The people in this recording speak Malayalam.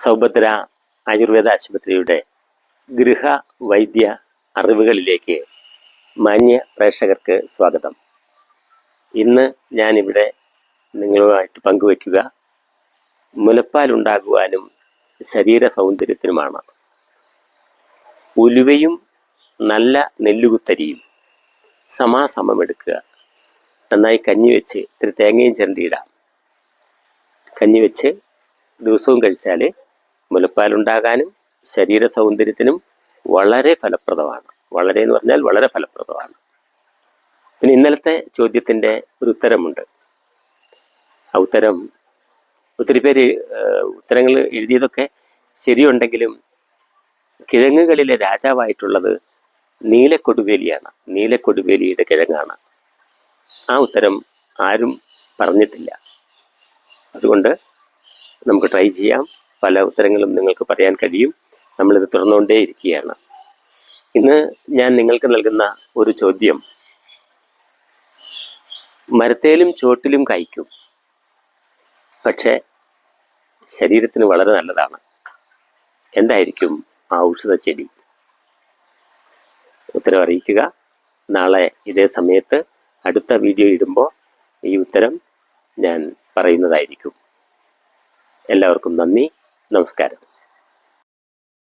സൗഭദ്ര ആയുർവേദ ആശുപത്രിയുടെ ഗൃഹ വൈദ്യ അറിവുകളിലേക്ക് മാന്യ പ്രേക്ഷകർക്ക് സ്വാഗതം. ഇന്ന് ഞാനിവിടെ നിങ്ങളുമായിട്ട് പങ്കുവയ്ക്കുക മുലപ്പാലുണ്ടാകുവാനും ശരീര സൗന്ദര്യത്തിനുമാണ്. ഉലുവയും നല്ല നെല്ലുകുത്തരിയും സമാസമം എടുക്കുക. നന്നായി കഞ്ഞി വെച്ച് ഇത്തിരി തേങ്ങയും ചിരണ്ടിയിടാം. കഞ്ഞി വെച്ച് ദിവസവും കഴിച്ചാൽ മുലപ്പാലുണ്ടാകാനും ശരീര സൗന്ദര്യത്തിനും വളരെ ഫലപ്രദമാണ്. വളരെ എന്ന് പറഞ്ഞാൽ വളരെ ഫലപ്രദമാണ്. പിന്നെ ഇന്നലത്തെ ചോദ്യത്തിൻ്റെ ഒരു ഉത്തരമുണ്ട്. ആ ഉത്തരം ഒത്തിരി പേര് ഉത്തരങ്ങൾ എഴുതിയതൊക്കെ ശരിയുണ്ടെങ്കിലും കിഴങ്ങുകളിലെ രാജാവായിട്ടുള്ളത് നീലക്കൊടുവേലിയാണ്. നീലക്കൊടുവേലിയുടെ കിഴങ്ങാണ്. ആ ഉത്തരം ആരും പറഞ്ഞിട്ടില്ല. അതുകൊണ്ട് നമുക്ക് ട്രൈ ചെയ്യാം. പല ഉത്തരങ്ങളും നിങ്ങൾക്ക് പറയാൻ കഴിയും. നമ്മളിത് തുറന്നുകൊണ്ടേ ഇരിക്കുകയാണ്. ഇന്ന് ഞാൻ നിങ്ങൾക്ക് നൽകുന്ന ഒരു ചോദ്യം, മരത്തേലും ചോട്ടിലും കായ്ക്കും, പക്ഷേ ശരീരത്തിന് വളരെ നല്ലതാണ്. എന്തായിരിക്കും ആ ഔഷധ ചെടി? ഉത്തരം അറിയിക്കുക. നാളെ ഇതേ സമയത്ത് അടുത്ത വീഡിയോ ഇടുമ്പോൾ ഈ ഉത്തരം ഞാൻ പറയുന്നതായിരിക്കും. എല്ലാവർക്കും നന്ദി, നമസ്കാരം.